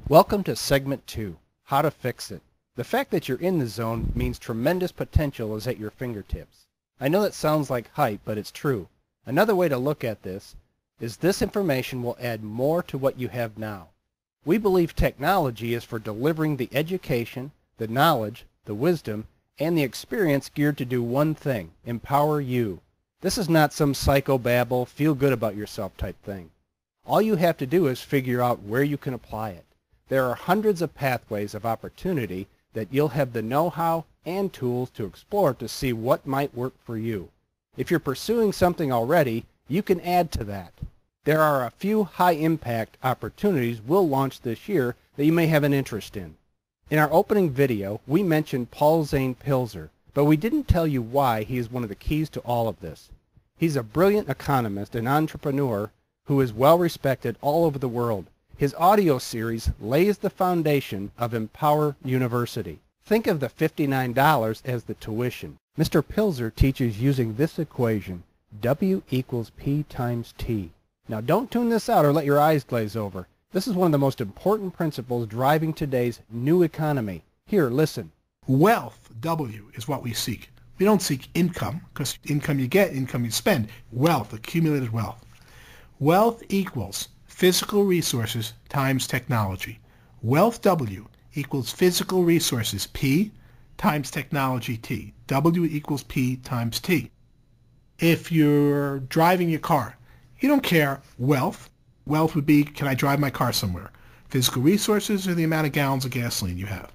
Welcome to Segment 2, How to Fix It. The fact that you're in the zone means tremendous potential is at your fingertips. I know that sounds like hype, but it's true. Another way to look at this is this information will add more to what you have now. We believe technology is for delivering the education, the knowledge, the wisdom, and the experience geared to do one thing, empower you. This is not some psychobabble, feel good about yourself type thing. All you have to do is figure out where you can apply it. There are hundreds of pathways of opportunity that you'll have the know-how and tools to explore to see what might work for you. If you're pursuing something already, you can add to that. There are a few high-impact opportunities we'll launch this year that you may have an interest in. In our opening video, we mentioned Paul Zane Pilzer, but we didn't tell you why he is one of the keys to all of this. He's a brilliant economist and entrepreneur who is well respected all over the world. His audio series lays the foundation of Empower University. Think of the $59 as the tuition. Mr. Pilzer teaches using this equation, W equals P times T. Now don't tune this out or let your eyes glaze over. This is one of the most important principles driving today's new economy. Here, listen. Wealth, W, is what we seek. We don't seek income, because income you get, income you spend. Wealth, accumulated wealth. Wealth equals physical resources times technology. Wealth W equals physical resources P times technology T. W equals P times T. If you're driving your car, you don't care wealth. Wealth would be, can I drive my car somewhere? Physical resources are the amount of gallons of gasoline you have.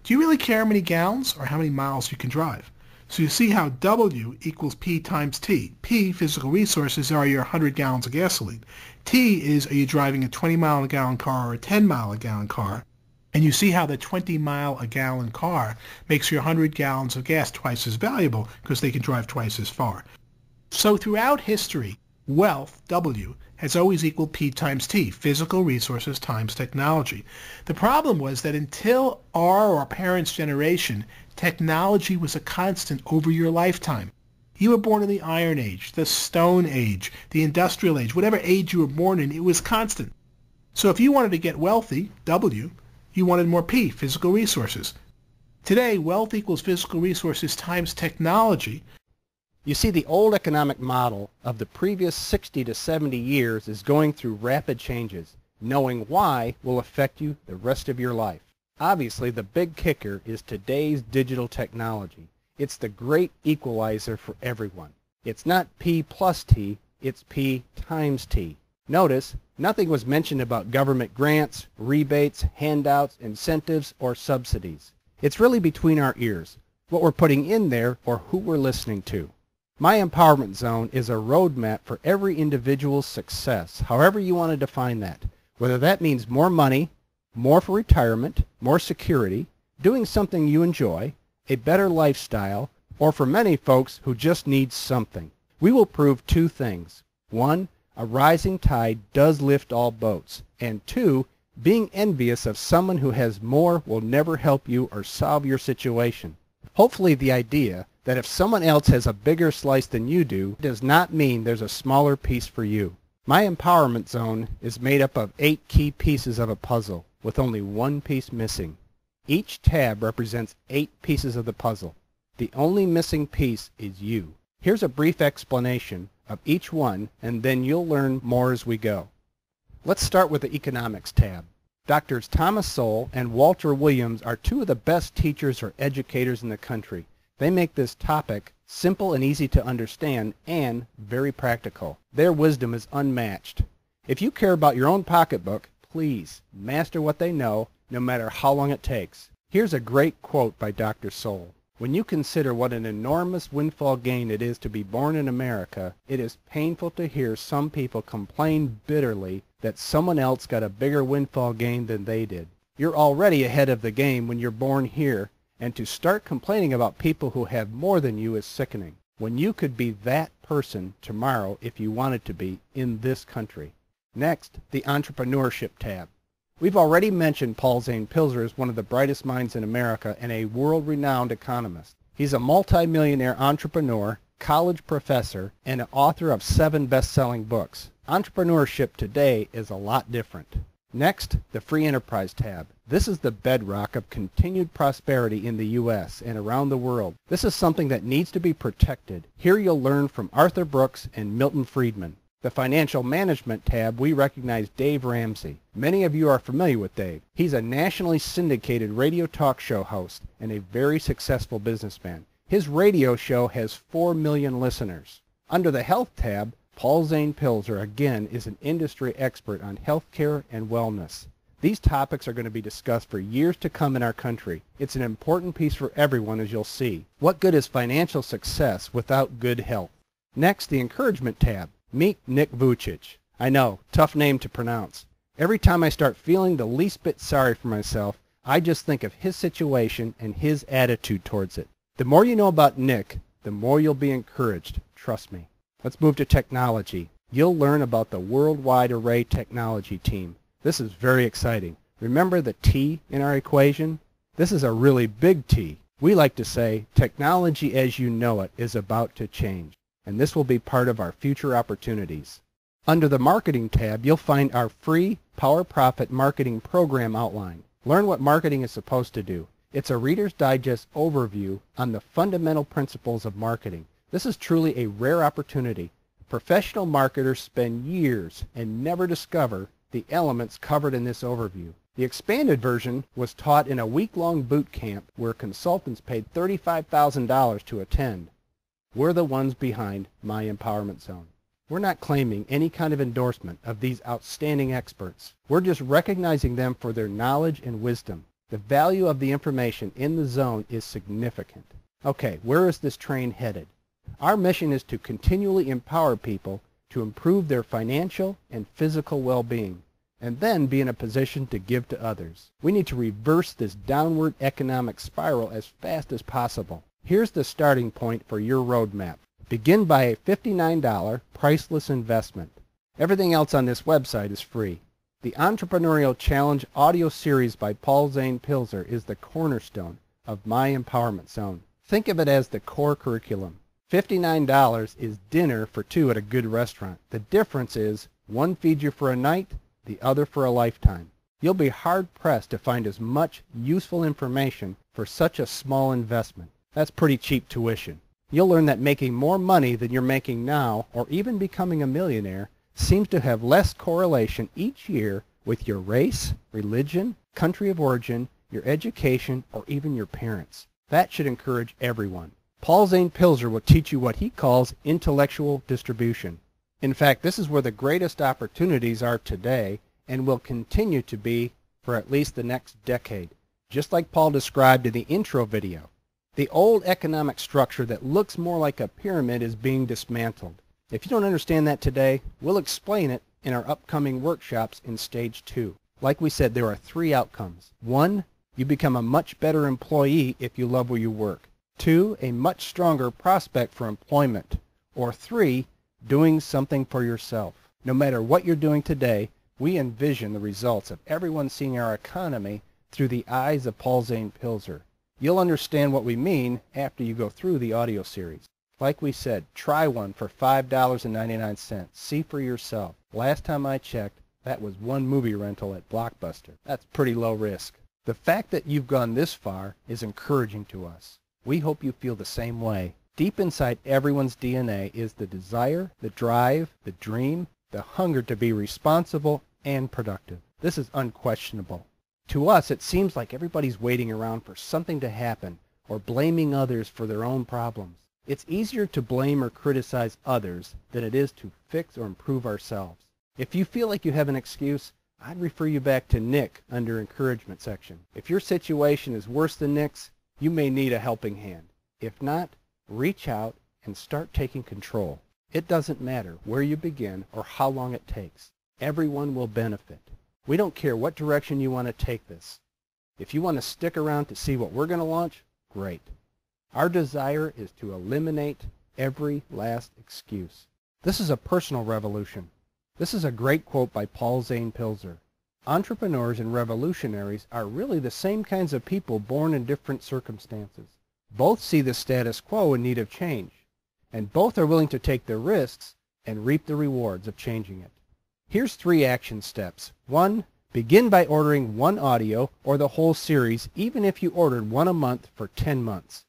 Do you really care how many gallons or how many miles you can drive? So you see how W equals P times T. P, physical resources, are your 100 gallons of gasoline. T is, are you driving a 20-mile-a-gallon car or a 10-mile-a-gallon car? And you see how the 20-mile-a-gallon car makes your 100 gallons of gas twice as valuable because they can drive twice as far. So throughout history, wealth, W, has always equaled P times T, physical resources times technology. The problem was that until our parents' generation, technology was a constant over your lifetime. You were born in the Iron Age, the Stone Age, the Industrial Age, whatever age you were born in, it was constant. So if you wanted to get wealthy, W, you wanted more P, physical resources. Today, wealth equals physical resources times technology. You see, the old economic model of the previous 60 to 70 years is going through rapid changes. Knowing why will affect you the rest of your life. Obviously, the big kicker is today's digital technology. It's the great equalizer for everyone. It's not P plus T, it's P times T. Notice, nothing was mentioned about government grants, rebates, handouts, incentives, or subsidies. It's really between our ears, what we're putting in there or who we're listening to. My Empowerment Zone is a roadmap for every individual's success, however you want to define that. Whether that means more money, more for retirement, more security, doing something you enjoy, a better lifestyle, or for many folks who just need something. We will prove two things. One, a rising tide does lift all boats. And two, being envious of someone who has more will never help you or solve your situation. Hopefully the idea that if someone else has a bigger slice than you do does not mean there's a smaller piece for you. My Empowerment Zone is made up of 8 key pieces of a puzzle, with only one piece missing. Each tab represents 8 pieces of the puzzle. The only missing piece is you. Here's a brief explanation of each one, and then you'll learn more as we go. Let's start with the Economics tab. Drs. Thomas Sowell and Walter Williams are 2 of the best teachers or educators in the country. They make this topic simple and easy to understand and very practical. Their wisdom is unmatched. If you care about your own pocketbook, please master what they know, no matter how long it takes. Here's a great quote by Dr. Sowell. When you consider what an enormous windfall gain it is to be born in America, it is painful to hear some people complain bitterly that someone else got a bigger windfall gain than they did. You're already ahead of the game when you're born here, and to start complaining about people who have more than you is sickening, when you could be that person tomorrow if you wanted to be in this country. Next, the Entrepreneurship tab. We've already mentioned Paul Zane Pilzer as one of the brightest minds in America and a world-renowned economist. He's a multi-millionaire entrepreneur, college professor, and an author of 7 best-selling books. Entrepreneurship today is a lot different. Next, the Free Enterprise tab. This is the bedrock of continued prosperity in the U.S. and around the world. This is something that needs to be protected. Here you'll learn from Arthur Brooks and Milton Friedman. The Financial Management tab, we recognize Dave Ramsey. Many of you are familiar with Dave. He's a nationally syndicated radio talk show host and a very successful businessman. His radio show has 4 million listeners. Under the Health tab, Paul Zane Pilzer, again, is an industry expert on healthcare and wellness. These topics are going to be discussed for years to come in our country. It's an important piece for everyone, as you'll see. What good is financial success without good health? Next, the Encouragement tab. Meet Nick Vucic. I know, tough name to pronounce. Every time I start feeling the least bit sorry for myself, I just think of his situation and his attitude towards it. The more you know about Nick, the more you'll be encouraged. Trust me. Let's move to technology. You'll learn about the Worldwide Array Technology team. This is very exciting. Remember the T in our equation? This is a really big T. We like to say technology as you know it is about to change, and this will be part of our future opportunities. Under the Marketing tab, you'll find our free Power Profit Marketing Program outline. Learn what marketing is supposed to do. It's a Reader's Digest overview on the fundamental principles of marketing. This is truly a rare opportunity. Professional marketers spend years and never discover the elements covered in this overview. The expanded version was taught in a week-long boot camp where consultants paid $35,000 to attend. We're the ones behind My Empowerment Zone. We're not claiming any kind of endorsement of these outstanding experts. We're just recognizing them for their knowledge and wisdom. The value of the information in the zone is significant. Okay, where is this train headed? Our mission is to continually empower people to improve their financial and physical well-being, and then be in a position to give to others. We need to reverse this downward economic spiral as fast as possible. Here's the starting point for your roadmap. Begin by a $59 priceless investment. Everything else on this website is free. The Entrepreneurial Challenge audio series by Paul Zane Pilzer is the cornerstone of My Empowerment Zone. Think of it as the core curriculum. $59 is dinner for two at a good restaurant. The difference is one feeds you for a night, the other for a lifetime. You'll be hard-pressed to find as much useful information for such a small investment. That's pretty cheap tuition. You'll learn that making more money than you're making now, or even becoming a millionaire, seems to have less correlation each year with your race, religion, country of origin, your education, or even your parents. That should encourage everyone. Paul Zane Pilzer will teach you what he calls intellectual distribution. In fact, this is where the greatest opportunities are today and will continue to be for at least the next decade, just like Paul described in the intro video. The old economic structure that looks more like a pyramid is being dismantled. If you don't understand that today, we'll explain it in our upcoming workshops in Stage 2. Like we said, there are 3 outcomes. 1, you become a much better employee if you love where you work. 2, a much stronger prospect for employment. Or 3, doing something for yourself. No matter what you're doing today, we envision the results of everyone seeing our economy through the eyes of Paul Zane Pilzer. You'll understand what we mean after you go through the audio series. Like we said, try one for $5.99. See for yourself. Last time I checked, that was one movie rental at Blockbuster. That's pretty low risk. The fact that you've gone this far is encouraging to us. We hope you feel the same way. Deep inside everyone's DNA is the desire, the drive, the dream, the hunger to be responsible and productive. This is unquestionable. To us, it seems like everybody's waiting around for something to happen or blaming others for their own problems. It's easier to blame or criticize others than it is to fix or improve ourselves. If you feel like you have an excuse, I'd refer you back to Nick under Encouragement section. If your situation is worse than Nick's, you may need a helping hand. If not, reach out and start taking control. It doesn't matter where you begin or how long it takes. Everyone will benefit. We don't care what direction you want to take this. If you want to stick around to see what we're going to launch, great. Our desire is to eliminate every last excuse. This is a personal revolution. This is a great quote by Paul Zane Pilzer. Entrepreneurs and revolutionaries are really the same kinds of people born in different circumstances. Both see the status quo in need of change, and both are willing to take the risks and reap the rewards of changing it. Here's 3 action steps. 1, Begin by ordering one audio or the whole series, even if you ordered one a month for 10 months.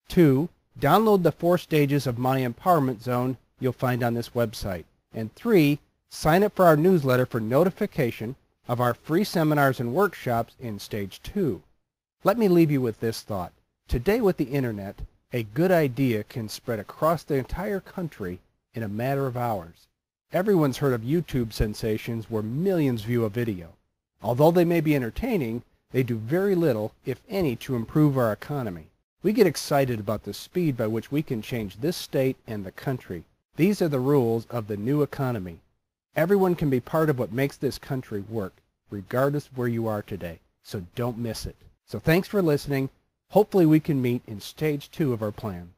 2. Download the 4 stages of my empowerment zone you'll find on this website. And 3. Sign up for our newsletter for notification of our free seminars and workshops in Stage 2. Let me leave you with this thought. Today with the Internet, a good idea can spread across the entire country in a matter of hours. Everyone's heard of YouTube sensations where millions view a video. Although they may be entertaining, they do very little, if any, to improve our economy. We get excited about the speed by which we can change this state and the country. These are the rules of the new economy. Everyone can be part of what makes this country work, regardless of where you are today. So don't miss it. So thanks for listening. Hopefully we can meet in Stage 2 of our plan.